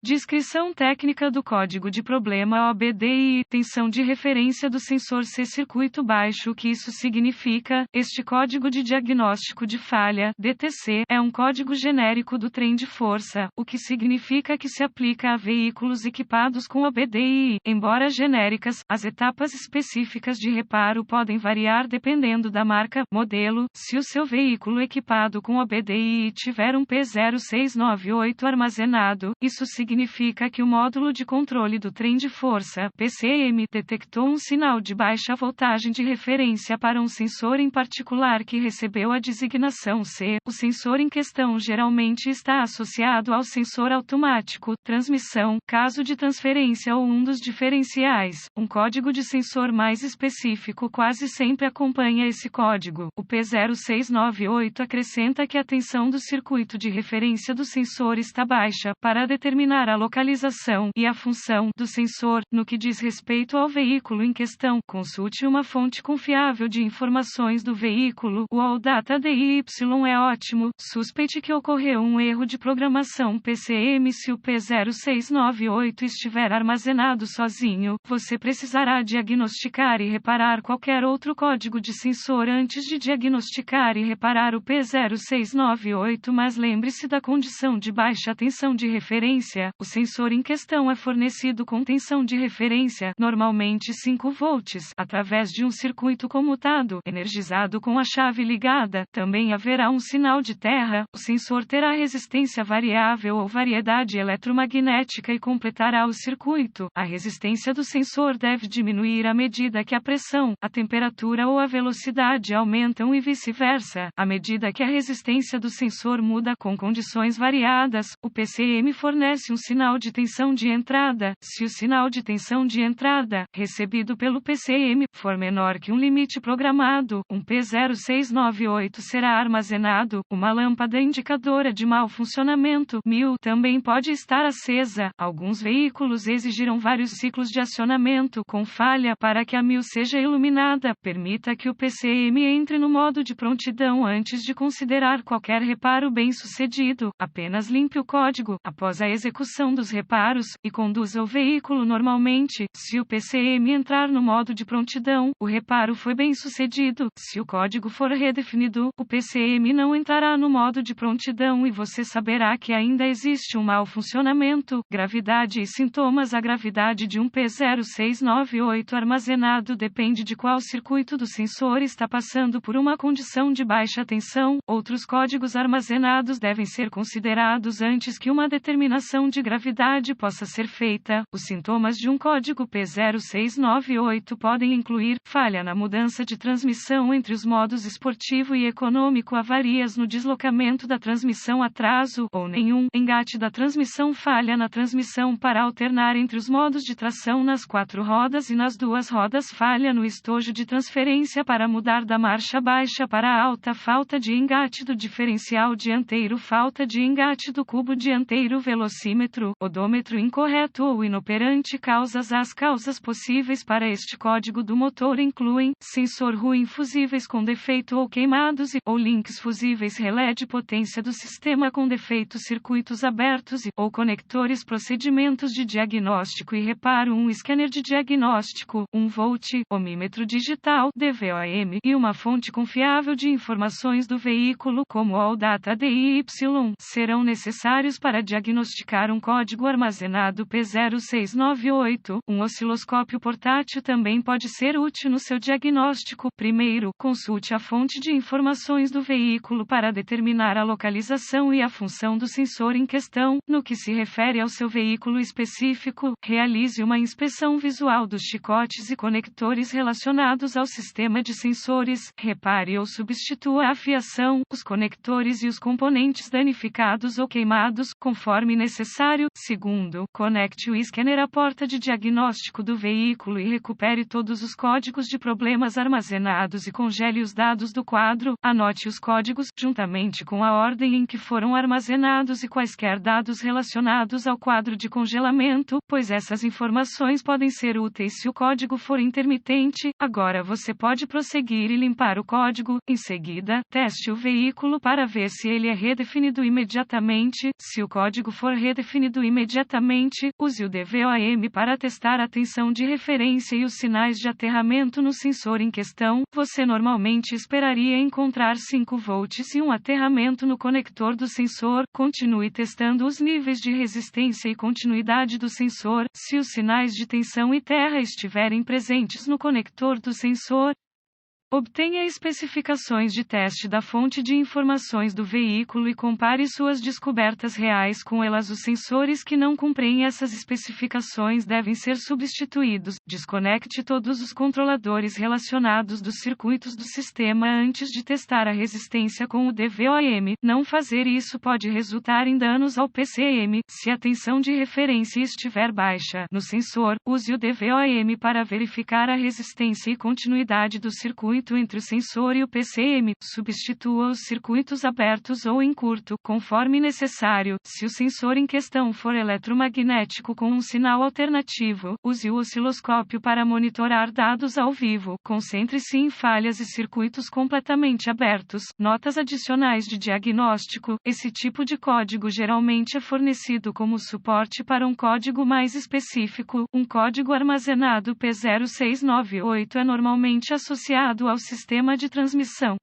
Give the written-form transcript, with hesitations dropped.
Descrição técnica do código de problema OBDI, tensão de referência do sensor C circuito baixo. O que isso significa? Este código de diagnóstico de falha, DTC, é um código genérico do trem de força, o que significa que se aplica a veículos equipados com OBDI. Embora genéricas, as etapas específicas de reparo podem variar dependendo da marca, modelo. Se o seu veículo equipado com OBDI tiver um P0698 armazenado, isso significa que o módulo de controle do trem de força, PCM, detectou um sinal de baixa voltagem de referência para um sensor em particular que recebeu a designação C. O sensor em questão geralmente está associado ao sensor automático, transmissão, caso de transferência ou um dos diferenciais. Um código de sensor mais específico quase sempre acompanha esse código. O P0698 acrescenta que a tensão do circuito de referência do sensor está baixa, para determinar a localização e a função do sensor. No que diz respeito ao veículo em questão, consulte uma fonte confiável de informações do veículo. O ALLDATA DY é ótimo. Suspeite que ocorreu um erro de programação PCM. Se o P0698 estiver armazenado sozinho, você precisará diagnosticar e reparar qualquer outro código de sensor antes de diagnosticar e reparar o P0698. Mas lembre-se da condição de baixa tensão de referência. O sensor em questão é fornecido com tensão de referência, normalmente 5 volts, através de um circuito comutado, energizado com a chave ligada. Também haverá um sinal de terra. O sensor terá resistência variável ou variedade eletromagnética e completará o circuito. A resistência do sensor deve diminuir à medida que a pressão, a temperatura ou a velocidade aumentam e vice-versa. À medida que a resistência do sensor muda com condições variadas, o PCM fornece um sinal de tensão de entrada. Se o sinal de tensão de entrada, recebido pelo PCM, for menor que um limite programado, um P0698 será armazenado. Uma lâmpada indicadora de mau funcionamento, MIL, também pode estar acesa. Alguns veículos exigirão vários ciclos de acionamento com falha para que a MIL seja iluminada. Permita que o PCM entre no modo de prontidão antes de considerar qualquer reparo bem-sucedido. Apenas limpe o código após a execução dos reparos e conduza o veículo normalmente. Se o PCM entrar no modo de prontidão, o reparo foi bem-sucedido. Se o código for redefinido, o PCM não entrará no modo de prontidão e você saberá que ainda existe um mau funcionamento. Gravidade e sintomas. A gravidade de um P0698 armazenado depende de qual circuito do sensor está passando por uma condição de baixa tensão. Outros códigos armazenados devem ser considerados antes que uma determinação de gravidade possa ser feita. Os sintomas de um código P0698 podem incluir falha na mudança de transmissão entre os modos esportivo e econômico, avarias no deslocamento da transmissão, atraso ou nenhum engate da transmissão, falha na transmissão para alternar entre os modos de tração nas 4 rodas e nas 2 rodas, falha no estojo de transferência para mudar da marcha baixa para alta, falta de engate do diferencial dianteiro, falta de engate do cubo dianteiro, velocímetro, odômetro incorreto ou inoperante. As causas possíveis para este código do motor incluem sensor ruim, fusíveis com defeito ou queimados ou links fusíveis, relé de potência do sistema com defeito, circuitos abertos ou conectores, procedimentos de diagnóstico e reparo, um scanner de diagnóstico, 1 volt, ohmímetro digital, DVOM, e uma fonte confiável de informações do veículo como o ALLDATA DY serão necessários para diagnosticar um código armazenado P0698. Um osciloscópio portátil também pode ser útil no seu diagnóstico. Primeiro, consulte a fonte de informações do veículo para determinar a localização e a função do sensor em questão. No que se refere ao seu veículo específico, realize uma inspeção visual dos chicotes e conectores relacionados ao sistema de sensores. Repare ou substitua a fiação, os conectores e os componentes danificados ou queimados, conforme necessário. Segundo, conecte o scanner à porta de diagnóstico do veículo e recupere todos os códigos de problemas armazenados e congele os dados do quadro. Anote os códigos, juntamente com a ordem em que foram armazenados e quaisquer dados relacionados ao quadro de congelamento, pois essas informações podem ser úteis se o código for intermitente. Agora você pode prosseguir e limpar o código. Em seguida, teste o veículo para ver se ele é redefinido imediatamente. Se o código for redefinido definido imediatamente. Use o DVOM para testar a tensão de referência e os sinais de aterramento no sensor em questão. Você normalmente esperaria encontrar 5 volts e um aterramento no conector do sensor. Continue testando os níveis de resistência e continuidade do sensor. Se os sinais de tensão e terra estiverem presentes no conector do sensor, obtenha especificações de teste da fonte de informações do veículo e compare suas descobertas reais com elas. Os sensores que não cumprem essas especificações devem ser substituídos. Desconecte todos os controladores relacionados dos circuitos do sistema antes de testar a resistência com o DVOM. Não fazer isso pode resultar em danos ao PCM. Se a tensão de referência estiver baixa no sensor, use o DVOM para verificar a resistência e continuidade do circuito entre o sensor e o PCM. Substitua os circuitos abertos ou em curto, conforme necessário. Se o sensor em questão for eletromagnético com um sinal alternativo, use o osciloscópio para monitorar dados ao vivo. Concentre-se em falhas e circuitos completamente abertos. Notas adicionais de diagnóstico: esse tipo de código geralmente é fornecido como suporte para um código mais específico. Um código armazenado P0698 é normalmente associado ao sistema de transmissão.